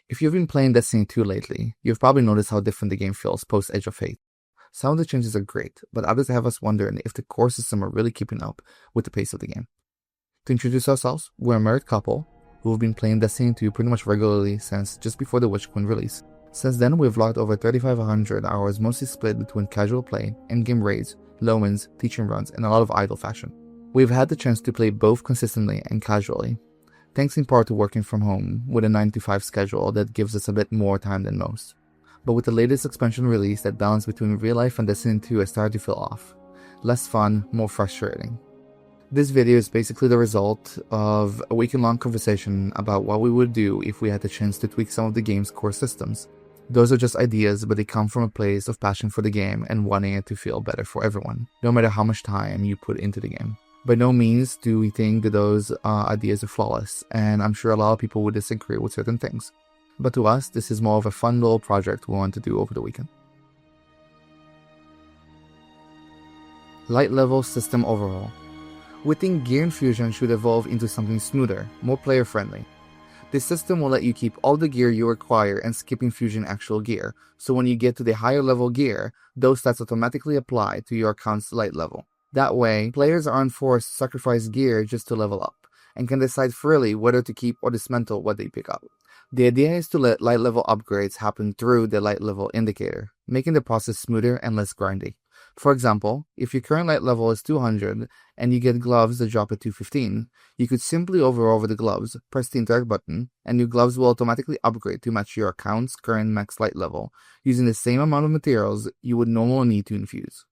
If you've been playing Destiny 2 lately, you've probably noticed how different the game feels post Edge of Fate. Some of the changes are great, but others have us wondering if the core system are really keeping up with the pace of the game. To introduce ourselves, we're a married couple who have been playing Destiny 2 pretty much regularly since just before the Witch Queen release. Since then, we've logged over 3,500 hours, mostly split between casual play, in-game raids, low wins, teaching runs, and a lot of idle fashion. We've had the chance to play both consistently and casually, thanks in part to working from home with a 9-to-5 schedule that gives us a bit more time than most. But with the latest expansion release, that balance between real life and Destiny 2 has started to feel off. Less fun, more frustrating. This video is basically the result of a weekend-long conversation about what we would do if we had the chance to tweak some of the game's core systems. Those are just ideas, but they come from a place of passion for the game and wanting it to feel better for everyone, no matter how much time you put into the game. By no means do we think that those ideas are flawless, and I'm sure a lot of people would disagree with certain things. But to us, this is more of a fun little project we want to do over the weekend. Light level system overhaul. We think Gear Infusion should evolve into something smoother, more player-friendly. This system will let you keep all the gear you require and skip Infusion actual gear, so when you get to the higher level gear, those stats automatically apply to your account's light level. That way, players aren't forced to sacrifice gear just to level up, and can decide freely whether to keep or dismantle what they pick up. The idea is to let light level upgrades happen through the light level indicator, making the process smoother and less grindy. For example, if your current light level is 200 and you get gloves that drop at 215, you could simply hover over the gloves, press the interact button, and your gloves will automatically upgrade to match your account's current max light level, using the same amount of materials you would normally need to infuse.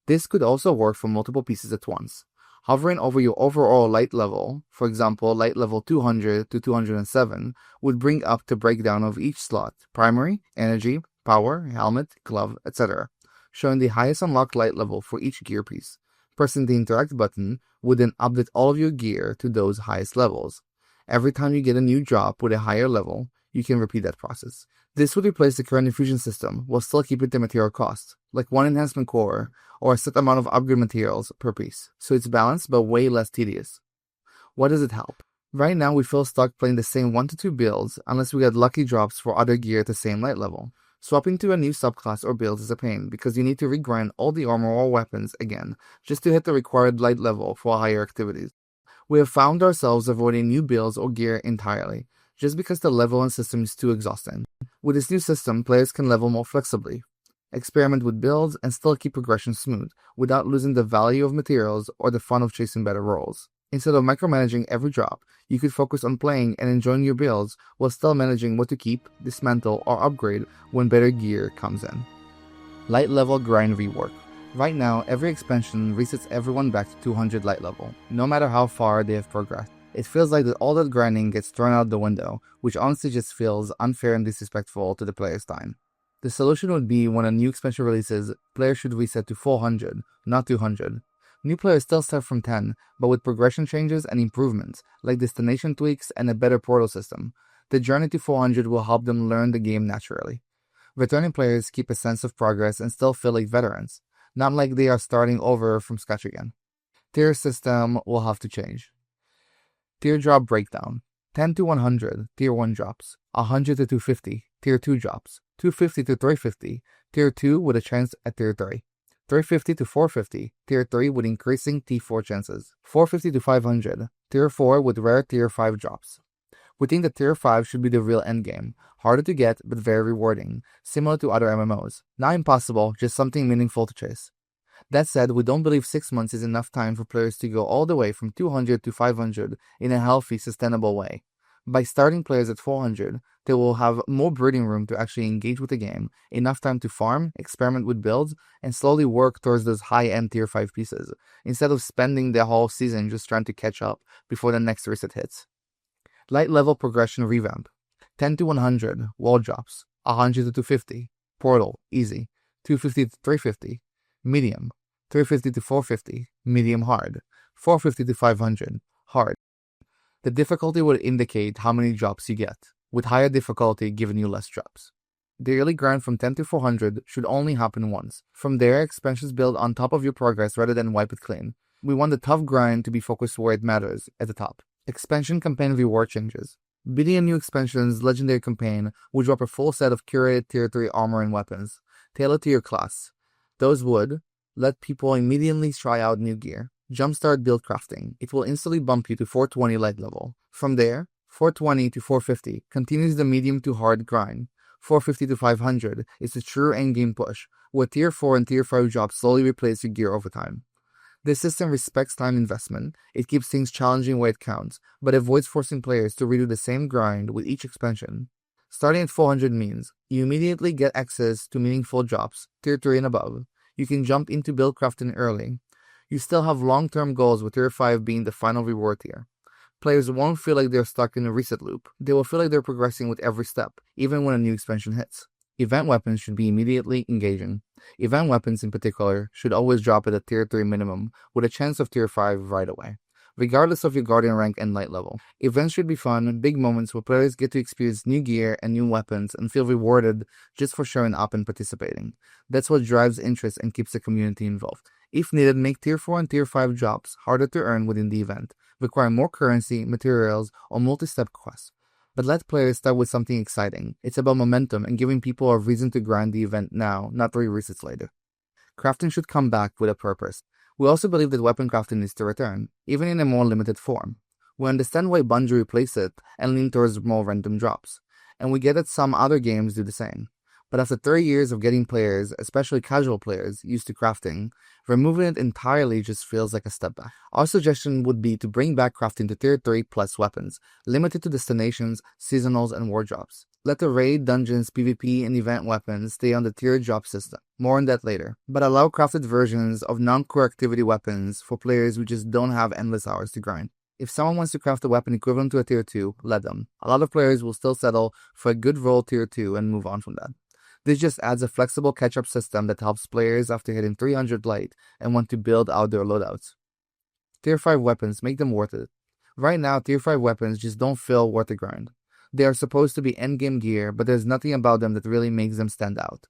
This could also work for multiple pieces at once. Hovering over your overall light level, for example light level 200 to 207, would bring up the breakdown of each slot: primary, energy, power, helmet, glove, etc., showing the highest unlocked light level for each gear piece. Pressing the interact button would then update all of your gear to those highest levels. Every time you get a new drop with a higher level, you can repeat that process. This would replace the current infusion system while still keeping the material cost, like one enhancement core or a set amount of upgrade materials per piece, so it's balanced but way less tedious. What does it help? Right now we feel stuck playing the same 1 to 2 builds unless we get lucky drops for other gear at the same light level. Swapping to a new subclass or build is a pain because you need to regrind all the armor or weapons again just to hit the required light level for higher activities. We have found ourselves avoiding new builds or gear entirely, just because the level and system is too exhausting. With this new system, players can level more flexibly, experiment with builds, and still keep progression smooth, without losing the value of materials or the fun of chasing better rolls. Instead of micromanaging every drop, you could focus on playing and enjoying your builds while still managing what to keep, dismantle, or upgrade when better gear comes in. Light level grind rework. Right now, every expansion resets everyone back to 200 light level, no matter how far they have progressed. It feels like that all that grinding gets thrown out the window, which honestly just feels unfair and disrespectful to the player's time. The solution would be when a new expansion releases, players should reset to 400, not 200. New players still start from 10, but with progression changes and improvements, like destination tweaks and a better portal system, the journey to 400 will help them learn the game naturally. Returning players keep a sense of progress and still feel like veterans, not like they are starting over from scratch again. Tier system will have to change. Tier drop breakdown. 10 to 100, Tier 1 drops. 100 to 250, Tier 2 drops. 250 to 350, Tier 2 with a chance at Tier 3. 350 to 450, Tier 3 with increasing T4 chances. 450 to 500, Tier 4 with rare Tier 5 drops. We think that Tier 5 should be the real endgame. Harder to get, but very rewarding, similar to other MMOs. Not impossible, just something meaningful to chase. That said, we don't believe 6 months is enough time for players to go all the way from 200 to 500 in a healthy, sustainable way. By starting players at 400, they will have more breathing room to actually engage with the game, enough time to farm, experiment with builds, and slowly work towards those high-end Tier 5 pieces, instead of spending the whole season just trying to catch up before the next reset hits. Light level progression revamp. 10 to 100, wall drops. 100 to 250, portal, easy. 250 to 350, medium. 350 to 450, medium hard. 450 to 500, hard. The difficulty would indicate how many drops you get, with higher difficulty giving you less drops. The early grind from 10 to 400 should only happen once. From there, expansions build on top of your progress rather than wipe it clean. We want the tough grind to be focused where it matters, at the top. Expansion campaign reward changes. Beating a new expansion's legendary campaign would drop a full set of curated Tier 3 armor and weapons, tailored to your class. Those would let people immediately try out new gear. Jumpstart build crafting. It will instantly bump you to 420 light level. From there, 420 to 450 continues the medium to hard grind. 450 to 500 is the true endgame push, where Tier 4 and Tier 5 drops slowly replace your gear over time. This system respects time investment, it keeps things challenging where it counts, but avoids forcing players to redo the same grind with each expansion. Starting at 400 means you immediately get access to meaningful drops, Tier 3 and above. You can jump into build crafting early. You still have long-term goals with Tier 5 being the final reward tier. Players won't feel like they're stuck in a reset loop. They will feel like they're progressing with every step, even when a new expansion hits. Event weapons should be immediately engaging. Event weapons in particular should always drop at a Tier 3 minimum, with a chance of Tier 5 right away, regardless of your Guardian rank and light level. Events should be fun, big moments where players get to experience new gear and new weapons and feel rewarded just for showing up and participating. That's what drives interest and keeps the community involved. If needed, make Tier 4 and Tier 5 drops harder to earn within the event, require more currency, materials, or multi-step quests. But let players start with something exciting. It's about momentum and giving people a reason to grind the event now, not 3 resets later. Crafting should come back with a purpose. We also believe that weapon crafting needs to return, even in a more limited form. We understand why Bungie replaced it and lean towards more random drops, and we get that some other games do the same. But after 30 years of getting players, especially casual players, used to crafting, removing it entirely just feels like a step back. Our suggestion would be to bring back crafting to Tier 3 plus weapons, limited to destinations, seasonals, and war drops. Let the raid, dungeons, PvP, and event weapons stay on the tier drop system. More on that later. But allow crafted versions of non-core activity weapons for players who just don't have endless hours to grind. If someone wants to craft a weapon equivalent to a Tier 2, let them. A lot of players will still settle for a good roll Tier 2 and move on from that. This just adds a flexible catch-up system that helps players after hitting 300 light and want to build out their loadouts. Tier 5 weapons, make them worth it. Right now, Tier 5 weapons just don't feel worth the grind. They are supposed to be endgame gear, but there's nothing about them that really makes them stand out.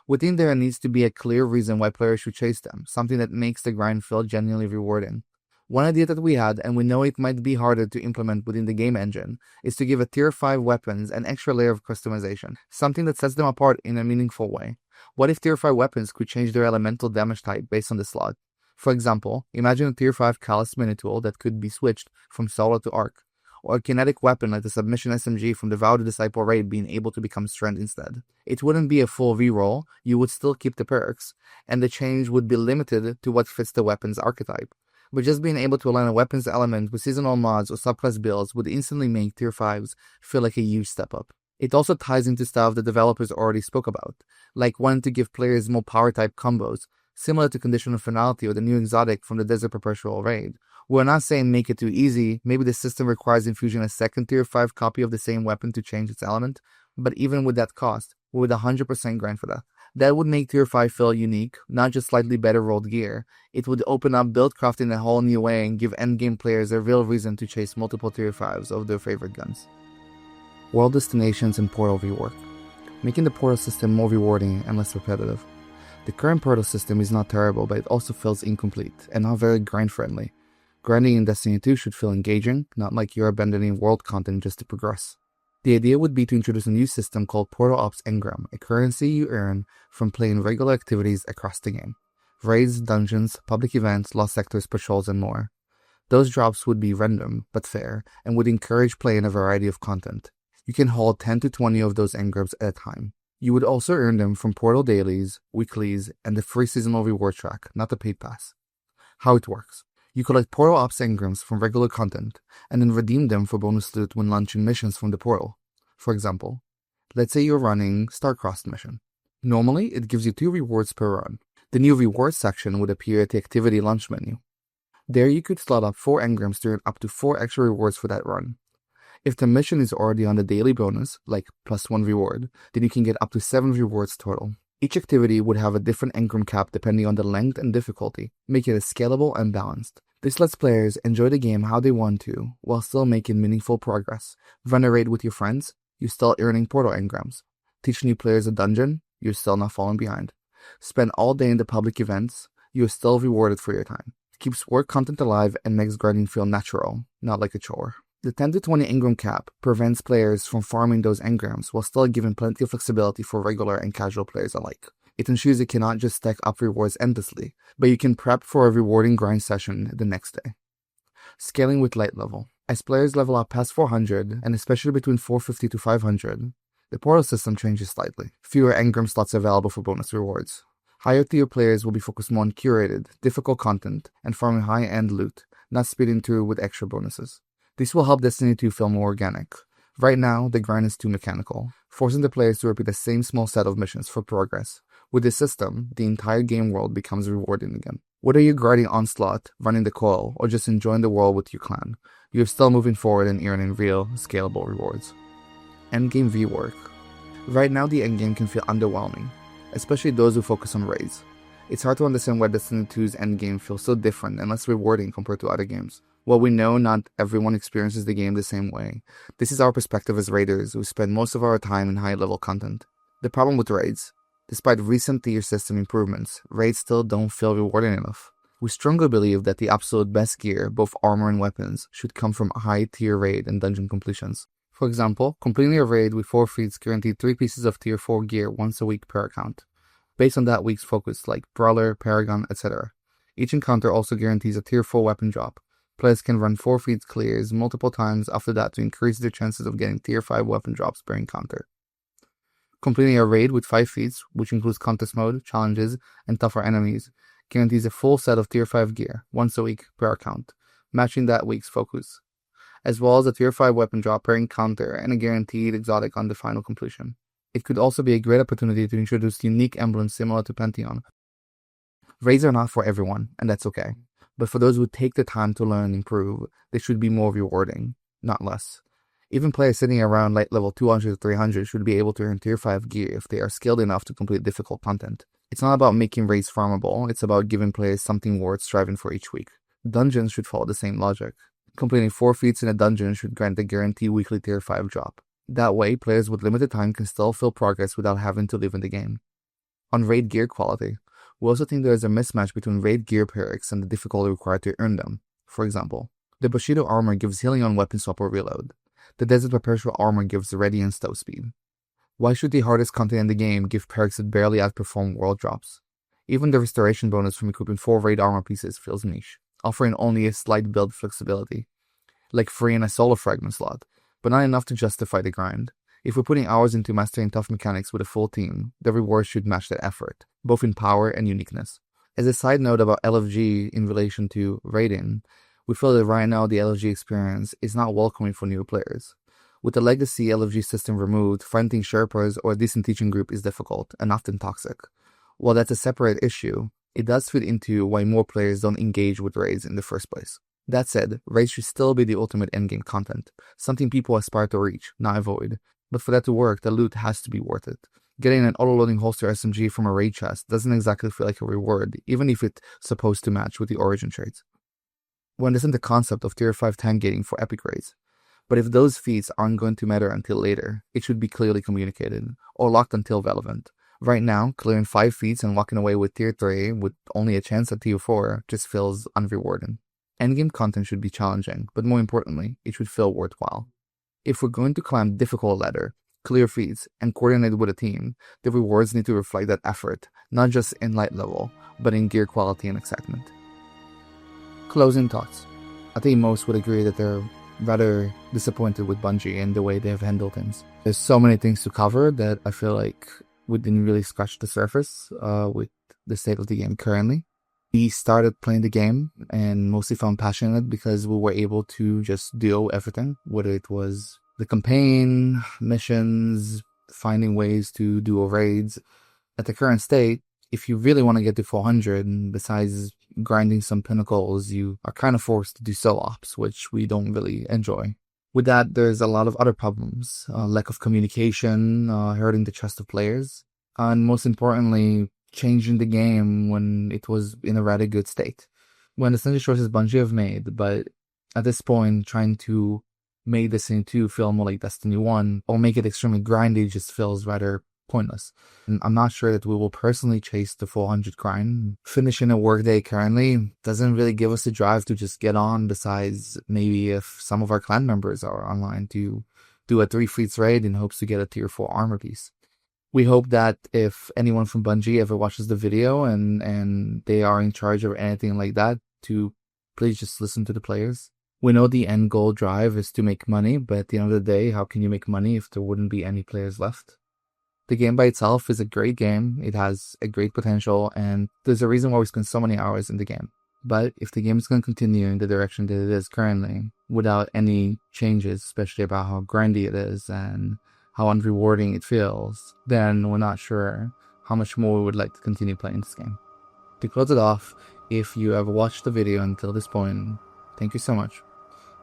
Within there needs to be a clear reason why players should chase them, something that makes the grind feel genuinely rewarding. One idea that we had, and we know it might be harder to implement within the game engine, is to give a Tier 5 weapons an extra layer of customization, something that sets them apart in a meaningful way. What if Tier 5 weapons could change their elemental damage type based on the slot? For example, imagine a Tier 5 Callus mini-tool that could be switched from solo to arc, or a kinetic weapon like the Submission SMG from the Vow to Disciple raid being able to become strength instead. It wouldn't be a full reroll, you would still keep the perks, and the change would be limited to what fits the weapon's archetype. But just being able to align a weapons element with seasonal mods or subclass builds would instantly make Tier 5s feel like a huge step up. It also ties into stuff the developers already spoke about, like wanting to give players more power type combos, similar to Conditional Finality or the new exotic from the Desert Perpetual raid. We're not saying make it too easy, maybe the system requires infusing a second Tier 5 copy of the same weapon to change its element, but even with that cost, we would 100% grind for that. That would make Tier 5 feel unique, not just slightly better rolled gear. It would open up build crafting in a whole new way and give endgame players a real reason to chase multiple Tier 5s of their favorite guns. World destinations and portal rework. Making the portal system more rewarding and less repetitive. The current portal system is not terrible, but it also feels incomplete and not very grind-friendly. Grinding in Destiny 2 should feel engaging, not like you're abandoning world content just to progress. The idea would be to introduce a new system called Portal Ops Engram, a currency you earn from playing regular activities across the game. Raids, dungeons, public events, lost sectors, patrols, and more. Those drops would be random, but fair, and would encourage playing a variety of content. You can hold 10 to 20 of those engrams at a time. You would also earn them from Portal dailies, weeklies, and the free seasonal reward track, not the paid pass. How it works. You collect Portal Ops engrams from regular content, and then redeem them for bonus loot when launching missions from the portal. For example, let's say you're running Starcrossed mission. Normally, it gives you 2 rewards per run. The new rewards section would appear at the activity launch menu. There you could slot up 4 engrams to earn up to 4 extra rewards for that run. If the mission is already on the daily bonus, like +1 reward, then you can get up to 7 rewards total. Each activity would have a different engram cap depending on the length and difficulty, making it scalable and balanced. This lets players enjoy the game how they want to, while still making meaningful progress. Run a raid with your friends, you're still earning portal engrams. Teach new players a dungeon, you're still not falling behind. Spend all day in the public events, you're still rewarded for your time. Keeps work content alive and makes grinding feel natural, not like a chore. The 10 to 20 engram cap prevents players from farming those engrams while still giving plenty of flexibility for regular and casual players alike. It ensures you cannot just stack up rewards endlessly, but you can prep for a rewarding grind session the next day. Scaling with light level. As players level up past 400, and especially between 450 to 500, the portal system changes slightly. Fewer engram slots available for bonus rewards. Higher tier players will be focused more on curated, difficult content and farming high-end loot, not speeding through with extra bonuses. This will help Destiny 2 feel more organic. Right now, the grind is too mechanical, forcing the players to repeat the same small set of missions for progress. With this system, the entire game world becomes rewarding again. Whether you're grinding Onslaught, running the coil, or just enjoying the world with your clan, you're still moving forward and earning real, scalable rewards. Endgame rework. Right now, the endgame can feel underwhelming, especially those who focus on raids. It's hard to understand why Destiny 2's endgame feels so different and less rewarding compared to other games. While we know not everyone experiences the game the same way, this is our perspective as raiders who spend most of our time in high-level content. The problem with raids: despite recent tier system improvements, raids still don't feel rewarding enough. We strongly believe that the absolute best gear, both armor and weapons, should come from high-tier raid and dungeon completions. For example, completing a raid with 4 feats guaranteed 3 pieces of tier 4 gear once a week per account, based on that week's focus like Brawler, Paragon, etc. Each encounter also guarantees a tier 4 weapon drop. Players can run 4 feats clears multiple times after that to increase their chances of getting tier 5 weapon drops per encounter. Completing a raid with 5 feats, which includes contest mode, challenges, and tougher enemies, guarantees a full set of tier 5 gear once a week per account, matching that week's focus, as well as a tier 5 weapon drop per encounter and a guaranteed exotic on the final completion. It could also be a great opportunity to introduce unique emblems similar to Pantheon. Raids are not for everyone, and that's okay. But for those who take the time to learn and improve, they should be more rewarding, not less. Even players sitting around light level 200 to 300 should be able to earn tier 5 gear if they are skilled enough to complete difficult content. It's not about making raids farmable, it's about giving players something worth striving for each week. Dungeons should follow the same logic. Completing 4 feats in a dungeon should grant a guaranteed weekly tier 5 drop. That way, players with limited time can still feel progress without having to live in the game. On raid gear quality, we also think there is a mismatch between raid gear perks and the difficulty required to earn them. For example, the Bushido armor gives healing on weapon swap or reload. The Desert Perpetual armor gives ready and stow speed. Why should the hardest content in the game give perks that barely outperform world drops? Even the restoration bonus from equipping 4 raid armor pieces feels niche, offering only a slight build flexibility, like freeing a solar fragment slot, but not enough to justify the grind. If we're putting hours into mastering tough mechanics with a full team, the rewards should match that effort, both in power and uniqueness. As a side note about LFG in relation to raiding, we feel that right now the LFG experience is not welcoming for new players. With the legacy LFG system removed, finding Sherpas or a decent teaching group is difficult and often toxic. While that's a separate issue, it does fit into why more players don't engage with raids in the first place. That said, raids should still be the ultimate endgame content, something people aspire to reach, not avoid. But for that to work, the loot has to be worth it. Getting an auto-loading holster SMG from a raid chest doesn't exactly feel like a reward, even if it's supposed to match with the origin traits. We understand the concept of tier 5 tank gating for epic raids, but if those feats aren't going to matter until later, it should be clearly communicated, or locked until relevant. Right now, clearing 5 feats and walking away with tier 3 with only a chance at tier 4 just feels unrewarding. Endgame content should be challenging, but more importantly, it should feel worthwhile. If we're going to climb difficult ladder, clear feats, and coordinate with a team, the rewards need to reflect that effort, not just in light level, but in gear quality and excitement. Closing thoughts. I think most would agree that they're rather disappointed with Bungie and the way they have handled things. There's so many things to cover that I feel like we didn't really scratch the surface with the state of the game currently. We started playing the game and mostly found passionate because we were able to just do everything, whether it was the campaign, missions, finding ways to do raids. At the current state, if you really want to get to 400, besides grinding some pinnacles, you are kind of forced to do solo ops, which we don't really enjoy. With that, there's a lot of other problems. Lack of communication, hurting the trust of players, and most importantly, changing the game when it was in a rather good state. We understand the choices Bungie have made, but at this point, trying to make Destiny 2 feel more like Destiny 1 or make it extremely grindy just feels rather pointless. And I'm not sure that we will personally chase the 400 grind. Finishing a workday currently doesn't really give us the drive to just get on, besides maybe if some of our clan members are online to do a 3 fleets raid in hopes to get a tier 4 armor piece. We hope that if anyone from Bungie ever watches the video and they are in charge of anything like that, to please just listen to the players. We know the end goal drive is to make money, but at the end of the day, how can you make money if there wouldn't be any players left? The game by itself is a great game. It has a great potential, and there's a reason why we spend so many hours in the game. But if the game is going to continue in the direction that it is currently, without any changes, especially about how grindy it is and how unrewarding it feels, then we're not sure how much more we would like to continue playing this game. To close it off, if you have watched the video until this point, thank you so much.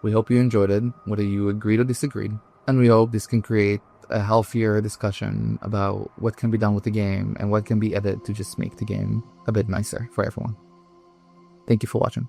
We hope you enjoyed it, whether you agreed or disagreed, and we hope this can create a healthier discussion about what can be done with the game and what can be edited to just make the game a bit nicer for everyone. Thank you for watching.